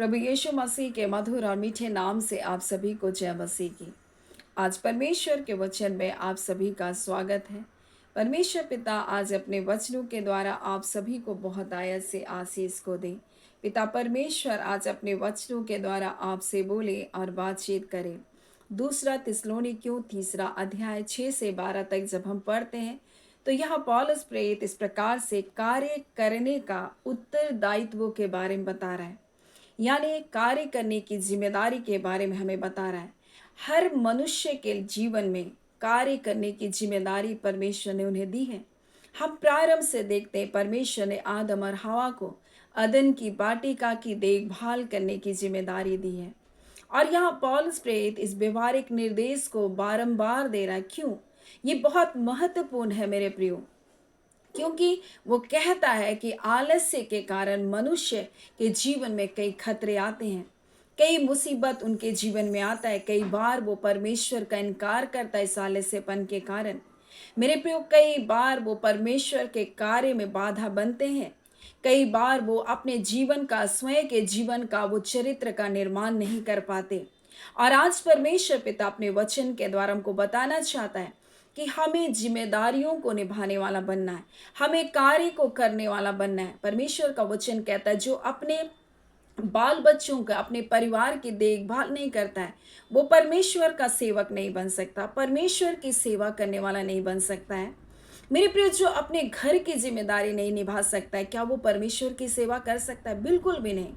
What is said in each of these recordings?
प्रभु यीशु मसीह के मधुर और मीठे नाम से आप सभी को जय मसीह की। आज परमेश्वर के वचन में आप सभी का स्वागत है। परमेश्वर पिता आज अपने वचनों के द्वारा आप सभी को बहुत आयत से आशीष को दे। पिता परमेश्वर आज अपने वचनों के द्वारा आपसे बोले और बातचीत करे। दूसरा थिस्सलुनीकियों तीसरा अध्याय 6 से 12 तक जब हम पढ़ते हैं तो यहाँ पौलुस प्रेरित इस प्रकार से कार्य करने का उत्तरदायित्व के बारे में बता रहा है, यानी कार्य करने की जिम्मेदारी के बारे में हमें बता रहा है। हर मनुष्य के जीवन में कार्य करने की जिम्मेदारी परमेश्वर ने उन्हें दी है। हम प्रारंभ से देखते हैं परमेश्वर ने आदम और हवा को अदन की वाटिका की देखभाल करने की जिम्मेदारी दी है। और यहाँ पौलुस प्रेरित इस व्यवहारिक निर्देश को बारंबार दे रहा है। क्यों? ये बहुत महत्वपूर्ण है मेरे प्रियो, क्योंकि वो कहता है कि आलस्य के कारण मनुष्य के जीवन में कई खतरे आते हैं, कई मुसीबत उनके जीवन में आता है। कई बार वो परमेश्वर का इनकार करता है इस आलस्यपन के कारण। मेरे प्रियो, कई बार वो परमेश्वर के कार्य में बाधा बनते हैं। कई बार वो अपने जीवन का, स्वयं के जीवन का, वो चरित्र का निर्माण नहीं कर पाते। और आज परमेश्वर पिता अपने वचन के द्वारा हमको बताना चाहता है कि हमें जिम्मेदारियों को निभाने वाला बनना है, हमें कार्य को करने वाला बनना है। परमेश्वर का वचन कहता है जो अपने बाल बच्चों का, अपने परिवार की देखभाल नहीं करता है, वो परमेश्वर का सेवक नहीं बन सकता, परमेश्वर की सेवा करने वाला नहीं बन सकता है। मेरे प्रिय, जो अपने घर की जिम्मेदारी नहीं निभा सकता है, क्या वो परमेश्वर की सेवा कर सकता है? बिल्कुल भी नहीं।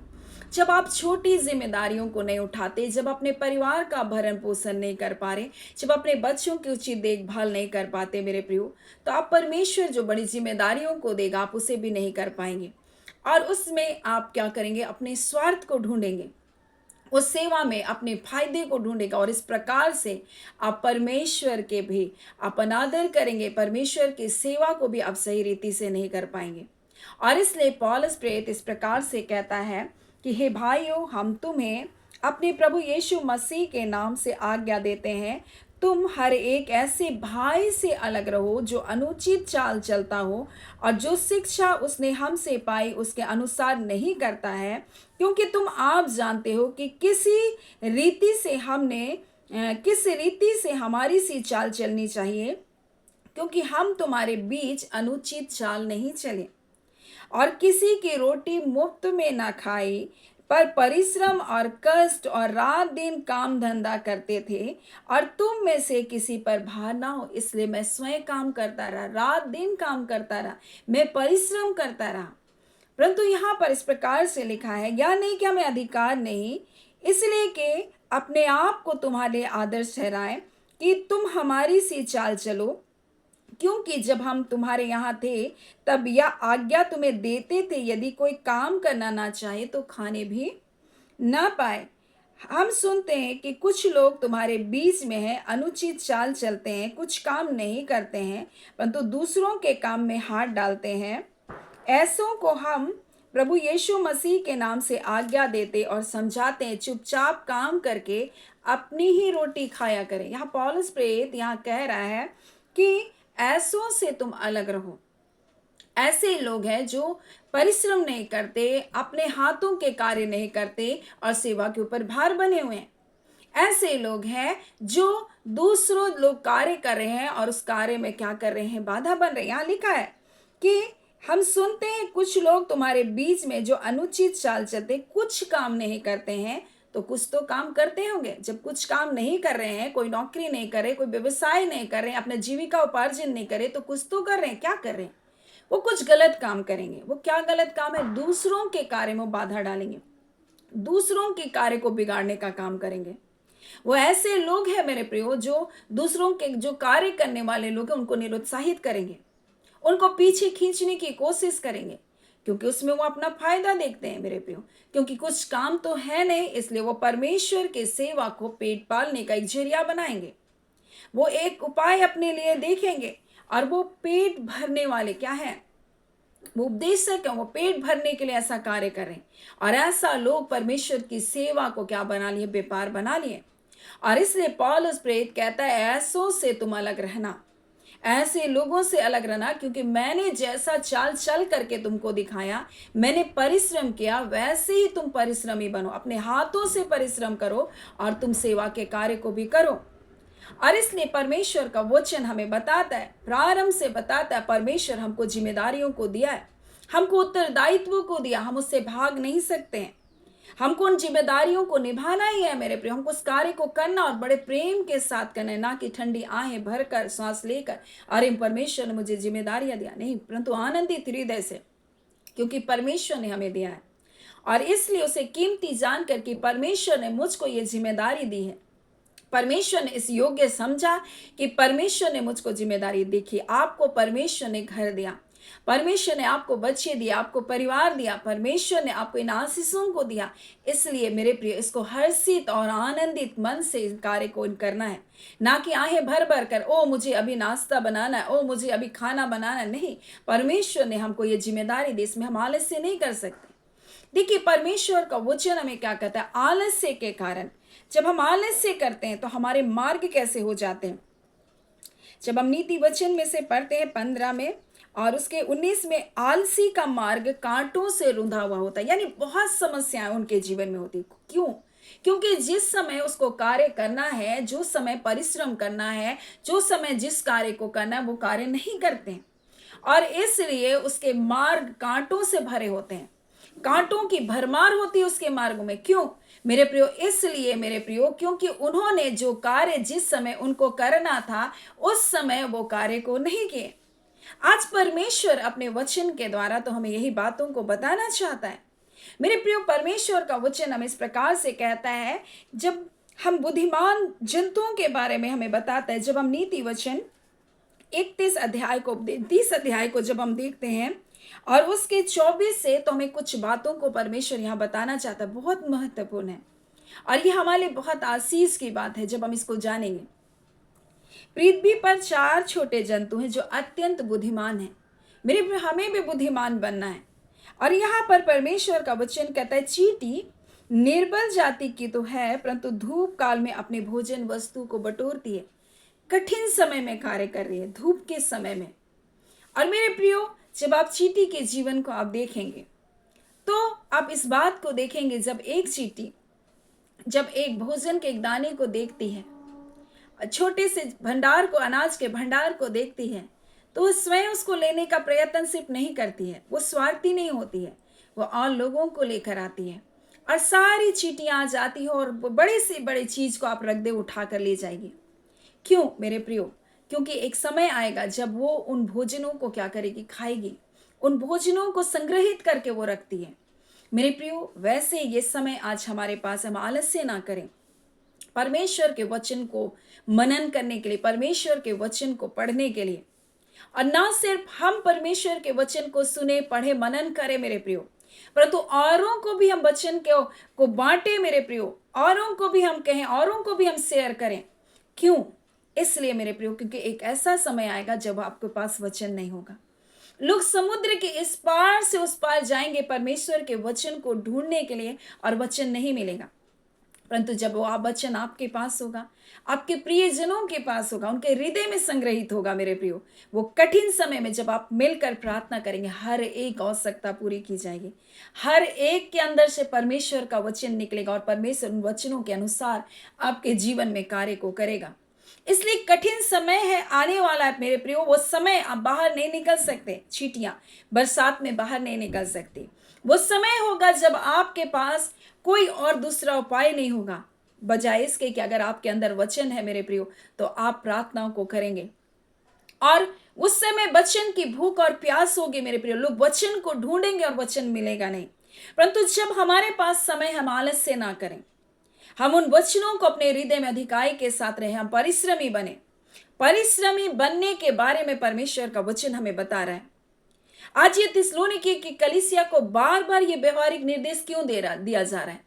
जब आप छोटी जिम्मेदारियों को नहीं उठाते, जब अपने परिवार का भरण पोषण नहीं कर पा रहे, जब अपने बच्चों की उचित देखभाल नहीं कर पाते मेरे प्रियो, तो आप परमेश्वर जो बड़ी जिम्मेदारियों को देगा आप उसे भी नहीं कर पाएंगे। और उसमें आप क्या करेंगे? अपने स्वार्थ को ढूंढेंगे, उस सेवा में अपने फायदे को ढूंढेगा। और इस प्रकार से आप परमेश्वर के भी आप अनादर करेंगे, परमेश्वर की सेवा को भी आप सही रीति से नहीं कर पाएंगे। और इसलिए पौलुस प्रेरित इस प्रकार से कहता है कि हे भाइयों, हम तुम्हें अपने प्रभु यीशु मसीह के नाम से आज्ञा देते हैं, तुम हर एक ऐसे भाई से अलग रहो जो अनुचित चाल चलता हो और जो शिक्षा उसने हमसे पाई उसके अनुसार नहीं करता है, क्योंकि तुम आप जानते हो कि किस रीति से हमारी सी चाल चलनी चाहिए, क्योंकि हम तुम्हारे बीच अनुचित चाल नहीं चले और किसी की रोटी मुफ्त में ना खाई, पर परिश्रम और कष्ट और रात दिन काम धंधा करते थे, और तुम में से किसी पर भार ना हो। इसलिए मैं स्वयं काम करता रहा, रात दिन काम करता रहा, मैं परिश्रम करता रहा। परंतु यहाँ पर इस प्रकार से लिखा है, या नहीं कि हमें अधिकार नहीं, इसलिए कि अपने आप को तुम्हारे आदर्श ठहराएं कि तुम हमारी सी चाल चलो, क्योंकि जब हम तुम्हारे यहाँ थे तब यह आज्ञा तुम्हें देते थे, यदि कोई काम करना ना चाहे तो खाने भी ना पाए। हम सुनते हैं कि कुछ लोग तुम्हारे बीच में हैं, अनुचित चाल चलते हैं, कुछ काम नहीं करते हैं, परंतु दूसरों के काम में हाथ डालते हैं। ऐसों को हम प्रभु यीशु मसीह के नाम से आज्ञा देते और समझाते हैं, चुपचाप काम करके अपनी ही रोटी खाया करें। यहाँ पौलुस प्रेरित यहाँ कह रहा है कि ऐसों से तुम अलग रहो। ऐसे लोग हैं जो परिश्रम नहीं करते, अपने हाथों के कार्य नहीं करते और सेवा के ऊपर भार बने हुए हैं। ऐसे लोग हैं जो दूसरों लोग कार्य कर रहे हैं और उस कार्य में क्या कर रहे हैं? बाधा बन रहे हैं। यहाँ लिखा है कि हम सुनते हैं कुछ लोग तुम्हारे बीच में जो अनुचित चाल चलते, कुछ काम नहीं करते हैं, तो कुछ तो काम करते होंगे। जब कुछ काम नहीं कर रहे हैं, कोई नौकरी नहीं कर रहे, कोई व्यवसाय नहीं कर रहे हैं, अपने जीविका उपार्जन नहीं करे, तो कुछ तो कर रहे हैं। क्या कर रहे हैं? वो कुछ गलत काम करेंगे। वो क्या गलत काम है? दूसरों के कार्य में बाधा डालेंगे, दूसरों के कार्य को बिगाड़ने का काम करेंगे। वो ऐसे लोग हैं मेरे प्रियो जो दूसरों के जो कार्य करने वाले लोग हैं उनको निरुत्साहित करेंगे, उनको पीछे खींचने की कोशिश करेंगे, क्योंकि उसमें वो अपना फायदा देखते हैं मेरे प्रियो। क्योंकि कुछ काम तो है नहीं, इसलिए वो परमेश्वर के सेवा को पेट पालने का एक जरिया बनाएंगे। वो एक उपाय अपने लिए देखेंगे और वो पेट भरने वाले क्या है? वो उपदेशक है, वो पेट भरने के लिए ऐसा कार्य करें। और ऐसा लोग परमेश्वर की सेवा को क्या बना लिए? व्यापार बना लिए। और इसलिए पौलुस प्रेरित कहता है, ऐसों से तुम अलग रहना। ऐसे लोगों से अलग रहना, क्योंकि मैंने जैसा चाल चल करके तुमको दिखाया, मैंने परिश्रम किया, वैसे ही तुम परिश्रमी बनो। अपने हाथों से परिश्रम करो और तुम सेवा के कार्य को भी करो। और इसलिए परमेश्वर का वचन हमें बताता है, प्रारंभ से बताता है, परमेश्वर हमको जिम्मेदारियों को दिया है, हमको उत्तरदायित्व को दिया, हम उससे भाग नहीं सकते हैं। हमको उन जिम्मेदारियों को निभाना ही है मेरे प्रिय। हमको उस कार्य को करना और बड़े प्रेम के साथ करना है, ना कि ठंडी आहें भरकर सांस लेकर अरे परमेश्वर ने मुझे जिम्मेदारियां दिया, नहीं, परंतु आनंदित हृदय से, क्योंकि परमेश्वर ने हमें दिया है। और इसलिए उसे कीमती जानकर कि परमेश्वर ने मुझको ये जिम्मेदारी दी है, परमेश्वर ने इस योग्य समझा कि परमेश्वर ने मुझको जिम्मेदारी देखी। आपको परमेश्वर ने घर दिया, परमेश्वर ने आपको बच्चे दिया, आपको परिवार दिया, परमेश्वर ने आपको इन आशीषों को दिया। इसलिए मेरे प्रिय, इसको हर्षित और आनंदित मन से इस कार्य को करना है, ना कि आहें भर भर कर ओ मुझे अभी नाश्ता बनाना है, ओ मुझे अभी खाना बनाना है। नहीं, परमेश्वर ने हमको ये जिम्मेदारी दी, इसमें हम आलस्य नहीं कर सकते। देखिए, परमेश्वर का वचन हमें क्या कहता है, आलस्य के कारण, जब हम आलस्य करते हैं तो हमारे मार्ग कैसे हो जाते हैं। जब हम नीति वचन में से पढ़ते हैं 15 में और उसके 19 में, आलसी का मार्ग कांटों से रुंधा हुआ होता है, यानी बहुत समस्याएं उनके जीवन में होती। क्यों? क्योंकि जिस समय उसको कार्य करना है, जो समय परिश्रम करना है, जो समय जिस कार्य को करना है, वो कार्य नहीं करते हैं, और इसलिए उसके मार्ग कांटों से भरे होते हैं, कांटों की भरमार होती है उसके मार्ग में। क्यों मेरे प्रियो? इसलिए मेरे प्रियो, क्योंकि उन्होंने जो कार्य जिस समय उनको करना था, उस समय वो कार्य को नहीं किए। आज परमेश्वर अपने वचन के द्वारा तो हमें यही बातों को बताना चाहता है। मेरे प्रियो, परमेश्वर का वचन हमें इस प्रकार से कहता है, जब हम बुद्धिमान जंतुओं के बारे में हमें बताता है, जब हम नीति वचन 30 अध्याय को जब हम देखते हैं और उसके 24 से, तो हमें कुछ बातों को परमेश्वर यहाँ बताना चाहता है, बहुत महत्वपूर्ण है और ये हमारे लिए बहुत आशीष की बात है जब हम इसको जानेंगे। पृथ्वी पर 4 छोटे जंतु हैं जो अत्यंत बुद्धिमान हैं। मेरे हमें भी बुद्धिमान बनना है। और यहाँ पर परमेश्वर का वचन कहता है, चींटी निर्बल जाति की तो है, परंतु धूप काल में अपने भोजन वस्तु को बटोरती है। कठिन समय में कार्य कर रही है, धूप के समय में। और मेरे प्रियो, जब आप चींटी के जीवन को आप देखेंगे तो आप इस बात को देखेंगे, जब एक चींटी जब एक भोजन के एक दाने को देखती है, छोटे से भंडार को, अनाज के भंडार को देखती है, तो वो स्वयं उसको लेने का प्रयत्न सिर्फ नहीं करती है, वो स्वार्थी नहीं होती है, वो और लोगों को लेकर आती है। और सारी चींटियां आ जाती है और बड़े से बड़े चीज को आप रख दे, उठा कर ले जाएगी। क्यों मेरे प्रियो? क्योंकि एक समय आएगा जब वो उन भोजनों को क्या करेगी, खाएगी, उन भोजनों को संग्रहित करके वो रखती है। मेरे प्रियो, वैसे ये समय आज हमारे पास, हम आलस्य ना करें, परमेश्वर के वचन को मनन करने के लिए, परमेश्वर के वचन को पढ़ने के लिए। और ना सिर्फ हम परमेश्वर के वचन को सुने, पढ़े, मनन करें मेरे प्रियो, परंतु औरों को भी हम वचन को बांटे मेरे प्रियो, औरों को भी हम कहें, औरों को भी हम शेयर करें। क्यों? इसलिए मेरे प्रियो, क्योंकि एक ऐसा समय आएगा जब आपके पास वचन नहीं होगा। लोग समुद्र के इस पार से उस पार जाएंगे परमेश्वर के वचन को ढूंढने के लिए, और वचन नहीं मिलेगा। परंतु जब वो वचन आपके पास होगा, आपके प्रियजनों के पास होगा, उनके हृदय में संग्रहित होगा मेरे प्रियो, वो कठिन समय में जब आप मिलकर प्रार्थना करेंगे, हर एक आवश्यकता पूरी की जाएगी। हर एक के अंदर से परमेश्वर का वचन निकलेगा और परमेश्वर उन वचनों के अनुसार आपके जीवन में कार्य को करेगा। इसलिए कठिन समय है, आने वाला है मेरे प्रियो। वो समय आप बाहर नहीं निकल सकते, चींटियां बरसात में बाहर नहीं निकल सकती। वो समय होगा जब आपके पास कोई और दूसरा उपाय नहीं होगा, बजाय इसके कि अगर आपके अंदर वचन है मेरे प्रियो, तो आप प्रार्थनाओं को करेंगे और उस समय वचन की भूख और प्यास होगी मेरे प्रियो। लोग वचन को ढूंढेंगे और वचन मिलेगा नहीं। परंतु जब हमारे पास समय, हम आलस्य ना करें, हम उन वचनों को अपने हृदय में अधिकाई के साथ रहे, हम परिश्रमी बने। परिश्रमी बनने के बारे में परमेश्वर का वचन हमें बता रहा है। आज ये थिस्सलुनीके की कलीसिया को बार बार ये व्यवहारिक निर्देश क्यों दिया जा रहा है?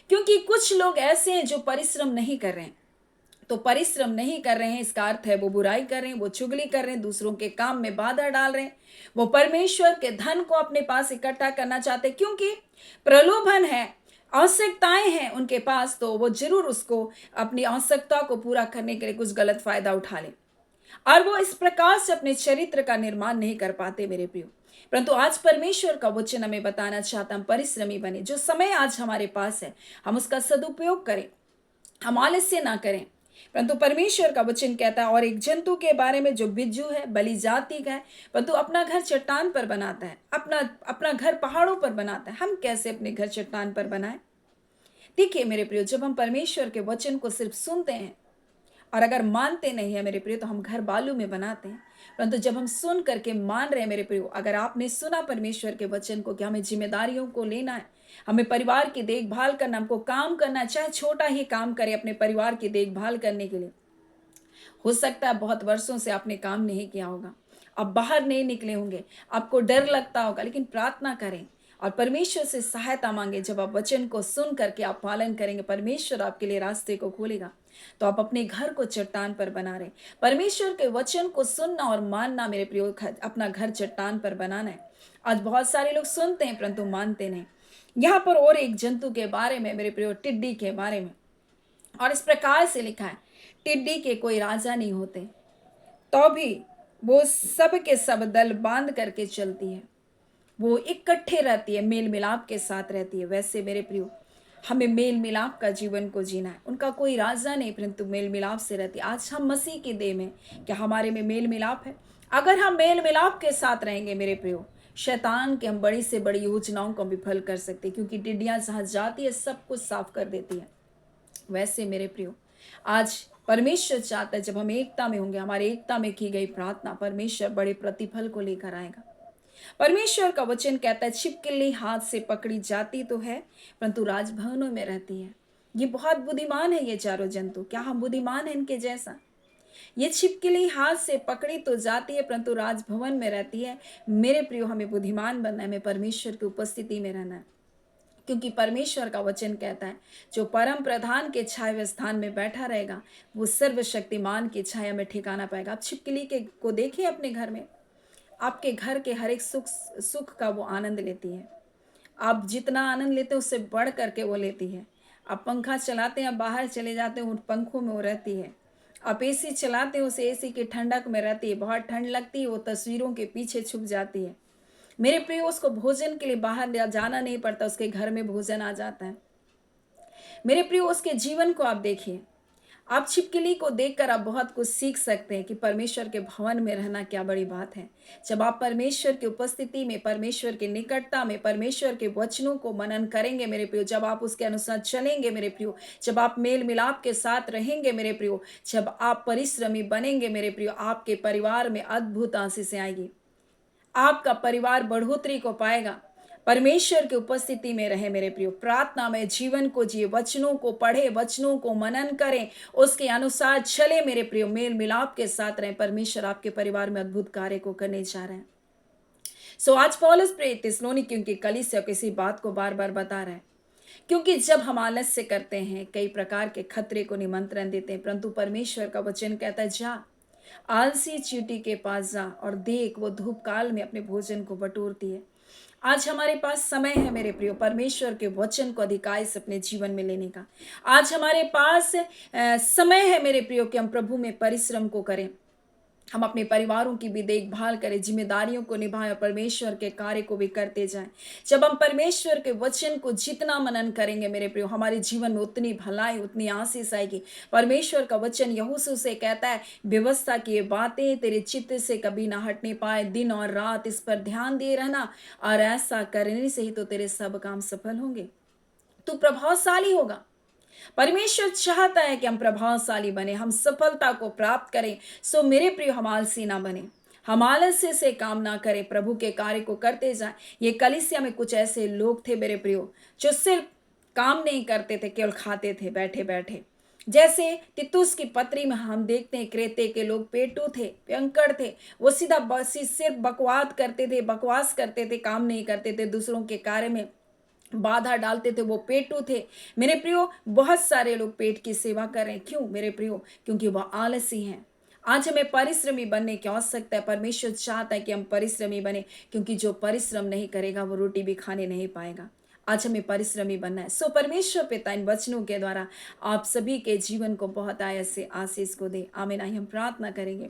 क्योंकि कुछ लोग ऐसे हैं जो परिश्रम नहीं कर रहे हैं। तो परिश्रम नहीं कर रहे हैं, इसका अर्थ है वो बुराई कर रहे हैं, वो चुगली कर रहे हैं, दूसरों के काम में बाधा डाल रहे हैं, वो परमेश्वर के धन को अपने पास इकट्ठा करना चाहते हैं, क्योंकि प्रलोभन है, आवश्यकताएं हैं उनके पास, तो वो जरूर उसको अपनी आवश्यकता को पूरा करने के लिए कुछ गलत फायदा उठा ले। और वो इस प्रकार से अपने चरित्र का निर्माण नहीं कर पाते मेरे प्रियो। परंतु आज परमेश्वर का वचन हमें बताना चाहता, हम परिश्रमी बने। जो समय आज हमारे पास है, हम उसका सदुपयोग करें, हम आलस्य ना करें। परंतु परमेश्वर का वचन कहता है, और एक जंतु के बारे में जो बिज्जू है, बलि जाति का है, परंतु अपना घर चट्टान पर बनाता है, अपना अपना घर पहाड़ों पर बनाता है। हम कैसे अपने घर चट्टान पर बनाएं? देखिए मेरे प्रियो, जब हम परमेश्वर के वचन को सिर्फ सुनते हैं और अगर मानते नहीं है मेरे प्रियो, तो हम घर बालू में बनाते हैं। परंतु जब हम सुन करके मान रहे हैं मेरे प्रियो, अगर आपने सुना परमेश्वर के वचन को कि हमें जिम्मेदारियों को लेना है, हमें परिवार की देखभाल करना, हमको काम करना है, चाहे छोटा ही काम करे अपने परिवार की देखभाल करने के लिए। हो सकता है बहुत वर्षों से आपने काम नहीं किया होगा, आप बाहर नहीं निकले होंगे, आपको डर लगता होगा, लेकिन प्रार्थना करें और परमेश्वर से सहायता मांगे। जब आप वचन को सुन करके आप पालन करेंगे, परमेश्वर आपके लिए रास्ते को खोलेगा। तो आप अपने घर को चट्टान पर बना रहे। परमेश्वर के वचन को सुनना और मानना मेरे प्रियो, अपना घर चट्टान पर बनाना है। आज बहुत सारे लोग सुनते हैं परंतु मानते नहीं। यहाँ पर और एक जंतु के बारे में मेरे प्रियो, टिड्डी के बारे में, और इस प्रकार से लिखा है, टिड्डी के कोई राजा नहीं होते, तो भी वो सब के सब दल बांध करके चलती है, वो इकट्ठे रहती है, मेल मिलाप के साथ रहती है। वैसे मेरे प्रियो, हमें मेल मिलाप का जीवन को जीना है। उनका कोई राजा नहीं, परंतु मेल मिलाप से रहती है। आज हम मसीह की देह में, क्या हमारे में मेल मिलाप है? अगर हम मेल मिलाप के साथ रहेंगे मेरे प्रियो, शैतान के हम बड़ी से बड़ी योजनाओं को विफल कर सकते हैं, क्योंकि टिड्डियां जहाँ जाती है सब कुछ साफ कर देती है। वैसे मेरे प्रियो, आज परमेश्वर चाहता है जब हम एकता में होंगे, हमारे एकता में की गई प्रार्थना परमेश्वर बड़े प्रतिफल को लेकर आएगा। परमेश्वर का वचन कहता है, छिपकली हाथ से पकड़ी जाती तो है, परंतु राजभवनों में रहती है। ये बहुत बुद्धिमान है ये चारों जंतु। क्या हम बुद्धिमान हैं इनके जैसा? ये छिपकली हाथ से पकड़ी तो जाती है परंतु राजभवन में रहती है। मेरे प्रियो, हमें बुद्धिमान बनना है, हमें परमेश्वर की उपस्थिति में रहना है। क्योंकि परमेश्वर का वचन कहता है, जो परम प्रधान के छाए हुए स्थान में बैठा रहेगा, वो सर्वशक्तिमान की छाया में ठिकाना पाएगा। आप छिपकली के को देखिए अपने घर में, आपके घर के हर एक सुख सुख का वो आनंद लेती है। आप जितना आनंद लेते हैं उससे बढ़ करके वो लेती है। आप पंखा चलाते हैं, आप बाहर चले जाते हैं, उन पंखों में वो रहती है। आप एसी चलाते हैं, उस एसी की ठंडक में रहती है। बहुत ठंड लगती है, वो तस्वीरों के पीछे छुप जाती है। मेरे प्रियो, उसको भोजन के लिए बाहर जाना नहीं पड़ता, उसके घर में भोजन आ जाता है। मेरे प्रियो, उसके जीवन को आप देखिए। आप छिपकली को देखकर आप बहुत कुछ सीख सकते हैं कि परमेश्वर के भवन में रहना क्या बड़ी बात है। जब आप परमेश्वर की उपस्थिति में, परमेश्वर की निकटता में, परमेश्वर के वचनों को मनन करेंगे मेरे प्रियो, जब आप उसके अनुसार चलेंगे मेरे प्रियो, जब आप मेल मिलाप के साथ रहेंगे मेरे प्रियो, जब आप परिश्रमी बनेंगे मेरे प्रियो, आपके परिवार में अद्भुत आशीषें आएगी। आपका परिवार बढ़ोतरी को पाएगा। परमेश्वर की उपस्थिति में रहे मेरे प्रियो, प्रार्थना में जीवन को जिए, वचनों को पढ़े, वचनों को मनन करें, उसके अनुसार चले मेरे प्रियो, मेल मिलाप के साथ रहें। परमेश्वर आपके परिवार में अद्भुत कार्य को करने जा रहे हैं। आज पौलुस प्रेरित थिस्सलुनीकियों की कलीसिया को किसी बात को बार बार बता रहा है, क्योंकि जब हम आलस्य करते हैं, कई प्रकार के खतरे को निमंत्रण देते हैं, परंतु परमेश्वर का वचन कहता है, जा आलसी चींटी के पास जा और देख, वो धूप काल में अपने भोजन को बटोरती है। आज हमारे पास समय है मेरे प्रियो, परमेश्वर के वचन को अधिकाई से अपने जीवन में लेने का। आज हमारे पास समय है मेरे प्रियो कि हम प्रभु में परिश्रम को करें, हम अपने परिवारों की भी देखभाल करें, जिम्मेदारियों को निभाएं और परमेश्वर के कार्य को भी करते जाएं। जब हम परमेश्वर के वचन को जितना मनन करेंगे मेरे प्रियो, हमारे जीवन में उतनी भलाई, उतनी आशीष आएगी। परमेश्वर का वचन यहोशू से कहता है, व्यवस्था की ये बातें तेरे चित्त से कभी ना हटने पाए, दिन और रात इस पर ध्यान दिए रहना, और ऐसा करने से ही तो तेरे सब काम सफल होंगे, तू प्रभावशाली होगा। परमेश्वर चाहता है कि हम प्रभावशाली बने, हम सफलता को प्राप्त करें। मेरे प्रिय, हम आलसी ना बने, हम आलस्य से काम ना करें, प्रभु के कार्य को करते जाएं। ये कलीसिया में कुछ ऐसे लोग थे मेरे प्रियो, जो सिर्फ काम नहीं करते थे, केवल खाते थे बैठे बैठे। जैसे तितुस की पत्री में हम देखते हैं, क्रेते के लोग पेटू थे, भयंकर थे। वो सीधा सिर्फ बकवाद करते थे, बकवास करते थे, काम नहीं करते थे, दूसरों के कार्य में बाधा डालते थे, वो पेटू थे। मेरे प्रियो, बहुत सारे लोग पेट की सेवा कर रहे हैं। क्यों मेरे प्रियो? क्योंकि वह आलसी हैं। आज हमें परिश्रमी बनने की आवश्यकता है। परमेश्वर चाहता है कि हम परिश्रमी बने, क्योंकि जो परिश्रम नहीं करेगा वो रोटी भी खाने नहीं पाएगा। आज हमें परिश्रमी बनना है। परमेश्वर पिता इन वचनों के द्वारा आप सभी के जीवन को बहुत आयत से आशीष को दे। आमीन। आई हम प्रार्थना करेंगे।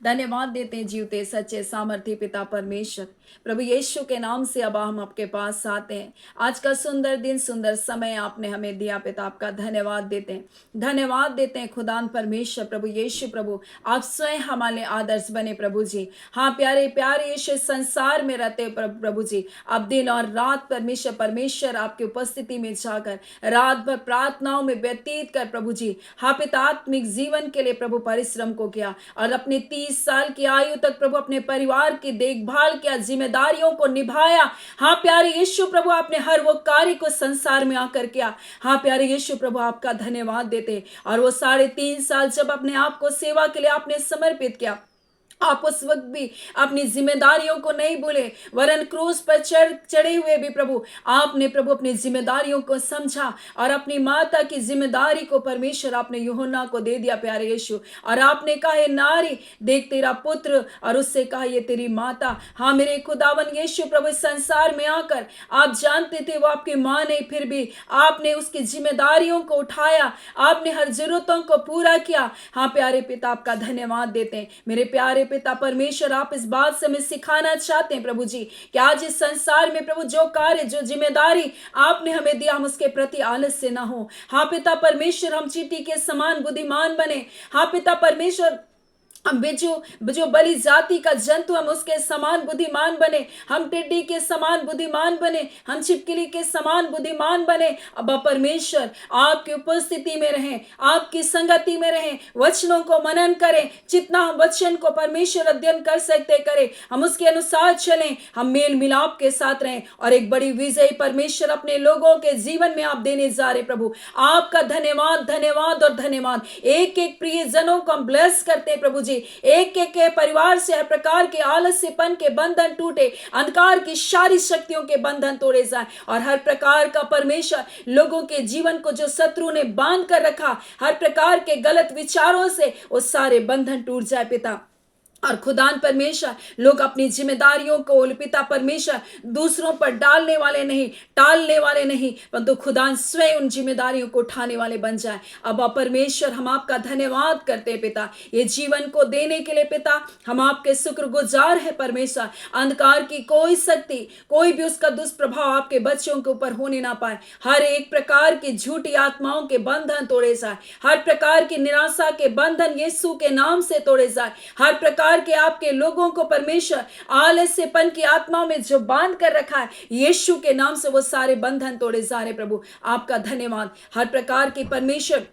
धन्यवाद देते हैं जीवते सच्चे सामर्थ्य पिता परमेश्वर। प्रभु यीशु के नाम से अब हम आपके पास आते हैं। आज का सुंदर दिन, सुंदर समय आपने हमें दिया पिता, आपका धन्यवाद देते हैं। धन्यवाद देते हैं खुदान परमेश्वर। प्रभु यीशु प्रभु, आप स्वयं हमारे आदर्श बने प्रभु जी। हाँ प्यारे प्यारे यीशु, संसार में रहते हैं प्रभु जी। आप दिन और रात परमेश्वर परमेश्वर आपकी उपस्थिति में जाकर रात भर प्रार्थनाओं में व्यतीत कर प्रभु जी, हाँ पिता, आत्मिक जीवन के लिए प्रभु परिश्रम को किया और अपने 30 साल की आयु तक प्रभु अपने परिवार की देखभाल किया, जिम्मेदारियों को निभाया। हाँ प्यारे यीशु प्रभु, आपने हर वो कार्य को संसार में आकर किया। हाँ प्यारे यीशु प्रभु, आपका धन्यवाद देते। और वो 3.5 साल जब अपने आप को सेवा के लिए आपने समर्पित किया, आप उस वक्त भी अपनी जिम्मेदारियों को नहीं भूले, वरन क्रूस पर चढ़े हुए भी प्रभु आपने प्रभु अपनी जिम्मेदारियों को समझा और अपनी माता की जिम्मेदारी को परमेश्वर आपने यूहन्ना को दे दिया प्यारे यीशु। और आपने कहा, हे नारी देख तेरा पुत्र, और उससे कहा ये तेरी माता। हाँ मेरे खुदावन यीशु प्रभु, संसार में आकर आप जानते थे वो आपकी माँ नहीं, फिर भी आपने उसकी जिम्मेदारियों को उठाया, आपने हर जरूरतों को पूरा किया। हाँ प्यारे पिता, आपका धन्यवाद देते हैं। मेरे प्यारे पिता परमेश्वर, आप इस बात से हमें सिखाना चाहते हैं प्रभु जी कि आज इस संसार में प्रभु जो कार्य, जो जिम्मेदारी आपने हमें दिया, हम उसके प्रति आलस्य ना हो। हाँ पिता परमेश्वर, हम चींटी के समान बुद्धिमान बने। हाँ पिता परमेश्वर, हम जो बलि जाति का जंतु, हम उसके समान बुद्धिमान बने, हम टिड्डी के समान बुद्धिमान बने, हम छिपकली के समान बुद्धिमान बने। अब परमेश्वर आपकी उपस्थिति में रहें, आपकी संगति में रहें, वचनों को मनन करें, जितना हम वचन को परमेश्वर अध्ययन कर सकते करें, हम उसके अनुसार चलें, हम मेल मिलाप के साथ रहें और एक बड़ी विजय परमेश्वर अपने लोगों के जीवन में आप देने जा रहे प्रभु। आपका धन्यवाद, धन्यवाद और धन्यवाद। एक एक प्रिय जनों को हम ब्लेस करते हैं प्रभु जी। एक एक के परिवार से हर प्रकार के आलस्यपन के बंधन टूटे, अंधकार की सारी शक्तियों के बंधन तोड़े जाए और हर प्रकार का परमेश्वर लोगों के जीवन को जो शत्रु ने बांध कर रखा, हर प्रकार के गलत विचारों से वो सारे बंधन टूट जाए पिता। और खुदान परमेश्वर, लोग अपनी जिम्मेदारियों को पिता परमेश्वर दूसरों पर डालने वाले नहीं, टालने वाले नहीं, परंतु खुदान स्वयं उन जिम्मेदारियों को उठाने वाले बन जाए। अब परमेश्वर, हम आपका धन्यवाद करते हैं पिता, ये जीवन को देने के लिए पिता, हम आपके शुक्रगुजार है परमेश्वर। अंधकार की कोई शक्ति, कोई भी उसका दुष्प्रभाव आपके बच्चों के ऊपर होने ना पाए। हर एक प्रकार की झूठी आत्माओं के बंधन तोड़े जाए, हर प्रकार की निराशा के बंधन यीशु के नाम से तोड़े जाए। हर प्रकार के आपके लोगों को परमेश्वर आलस्यपन की आत्मा में जो बांध कर रखा है, यीशु के नाम से वो सारे बंधन तोड़े जा रहे प्रभु। आपका धन्यवाद। हर प्रकार की परमेश्वर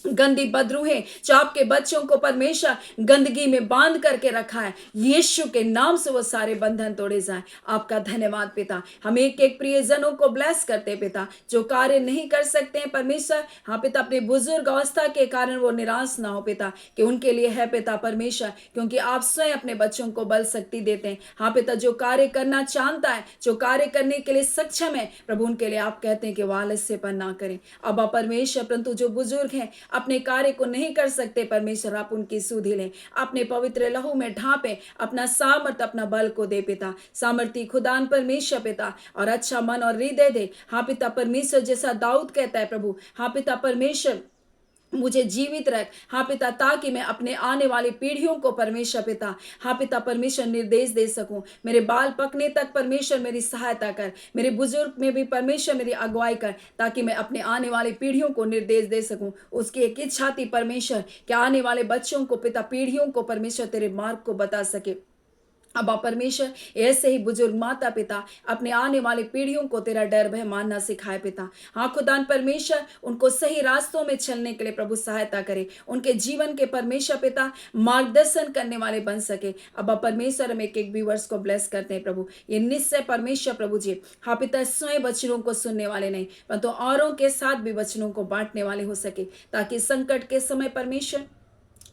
गंदी बदरूहें जो आपके बच्चों को परमेश्वर गंदगी में बांध करके रखा है, यीशु के नाम से वो सारे बंधन तोड़े जाएं। आपका धन्यवाद पिता। हम एक एक प्रियजनों को ब्लेस करते पिता, जो कार्य नहीं कर सकते हैं परमेश्वर, हाँ पिता, अपने बुजुर्ग अवस्था के कारण वो निराश ना हो पिता, कि उनके लिए है पिता परमेश्वर, क्योंकि आप स्वयं अपने बच्चों को बल शक्ति देते हैं। हाँ पिता, जो कार्य करना चाहता है, जो कार्य करने के लिए सक्षम है प्रभु, उनके लिए आप कहते हैं कि वो आलस्यपन ना करें। अब परमेश्वर, परंतु जो बुजुर्ग हैं अपने कार्य को नहीं कर सकते परमेश्वर, आप उनकी सुधि लें, अपने पवित्र लहू में ढांपे, अपना सामर्थ, अपना बल को दे पिता। सामर्थी खुदान परमेश्वर पिता, और अच्छा मन और हृदय दे। हाँ पिता परमेश्वर, जैसा दाऊद कहता है प्रभु, हाँ पिता परमेश्वर, मुझे जीवित रख, हाँ पिता, ताकि मैं अपने आने वाली पीढ़ियों को परमेश्वर पिता, हाँ पिता परमेश्वर, निर्देश दे सकूं। मेरे बाल पकने तक परमेश्वर मेरी सहायता कर, मेरे बुजुर्ग में भी परमेश्वर मेरी अगुवाई कर, ताकि मैं अपने आने वाली पीढ़ियों को निर्देश दे सकूं। उसकी एक इच्छा थी परमेश्वर कि आने वाले बच्चों को पिता, पीढ़ियों को परमेश्वर तेरे मार्ग को बता सके। अब परमेश्वर, ऐसे ही बुजुर्ग माता पिता अपने आने वाली पीढ़ियों को तेरा डर भय मानना सिखाए पिता। हाँ खुदान परमेश्वर, उनको सही रास्तों में चलने के लिए प्रभु सहायता करे, उनके जीवन के परमेश्वर पिता मार्गदर्शन करने वाले बन सके। अब परमेश्वर, हम एक एक व्यूअर्स को ब्लेस करते हैं प्रभु। ये निश्चय परमेश्वर प्रभु जी, हाँ पिता, स्वयं वचनों को सुनने वाले नहीं, परंतु औरों के साथ भी वचनों को बांटने वाले हो सके, ताकि संकट के समय परमेश्वर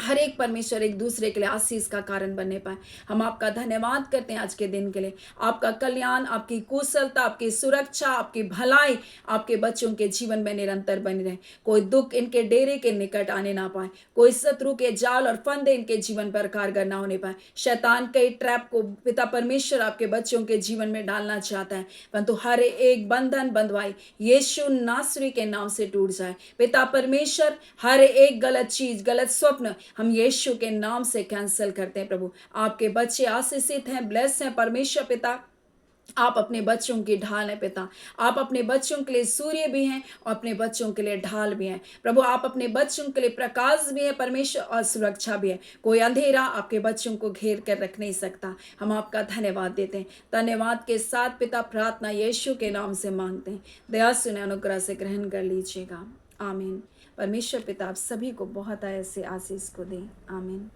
हर एक परमेश्वर एक दूसरे के लिए आशीष का कारण बनने पाए। हम आपका धन्यवाद करते हैं आज के दिन के लिए। आपका कल्याण, आपकी कुशलता, आपकी सुरक्षा, आपकी भलाई आपके बच्चों के जीवन में निरंतर बनी रहे। कोई दुख इनके डेरे के निकट आने ना पाए, कोई शत्रु के जाल और फंदे इनके जीवन पर कारगर ना होने पाए। शैतान कई ट्रैप को पिता परमेश्वर आपके बच्चों के जीवन में डालना चाहता है, परंतु हर एक बंधन बंधवाई यीशु नासरी के नाम से टूट जाए। पिता परमेश्वर, हर एक गलत चीज, गलत स्वप्न हम यीशु के नाम से कैंसिल करते हैं प्रभु। आपके बच्चे आशीषित हैं, ब्लेस हैं परमेश्वर पिता। आप अपने बच्चों की ढाल हैं पिता। आप अपने बच्चों के लिए सूर्य भी हैं और अपने बच्चों के लिए ढाल भी हैं प्रभु। आप अपने बच्चों के लिए प्रकाश भी हैं परमेश्वर और सुरक्षा भी है। कोई अंधेरा आपके बच्चों को घेर कर रख नहीं सकता। हम आपका धन्यवाद देते हैं। धन्यवाद के साथ पिता प्रार्थना यीशु के नाम से मांगते हैं। दया सुने अनुग्रह से ग्रहण कर लीजिएगा। आमीन। परमेश्वर पिता आप सभी को बहुत ऐसे आशीष को दें। आमीन।